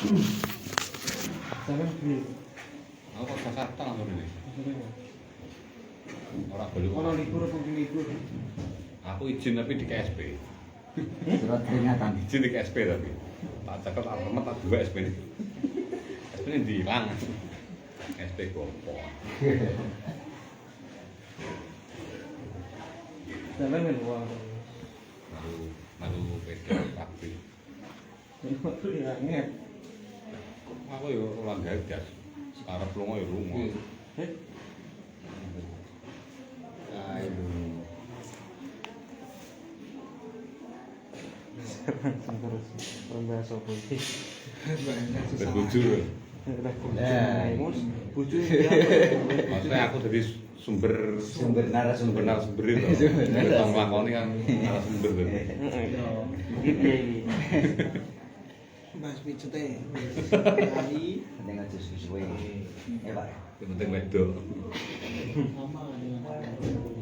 Sampai gini. Aku kok Jakarta langsung ini. Orang boleh. Orang libur apa libur? Aku izin tapi di KSP. Surat peringatan. Izin di KSP tapi. Tak cakap alamat tak dua SP ini. SP ini dihilang. KSP gopo. Sampai meluang. Malu PD tapi. Itu ya ngep. Aku yo ora gagas. Sekarang lunga yo lunga. Aduh. Terus membahas apa iki? Berbujur. Maksudnya aku jadi sumber narasumber itu. Tentang lakoni kan narasumber itu. Iki piye iki? Mas picute. Hari penting aja sesuai. Pak. Yang penting wedok.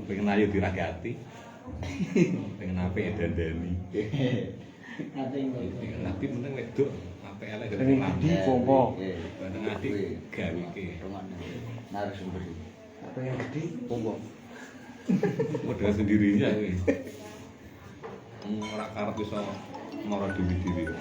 Pengen ayu diragati. Pengen apik dandani. Tapi penting wedok apik elek Pengen gede pompo. Penting adik gawe iki. Narasumber. Apa yang gede pompo. Modal sendirinya ini. Ora karep iso mara dhewe-dhewe.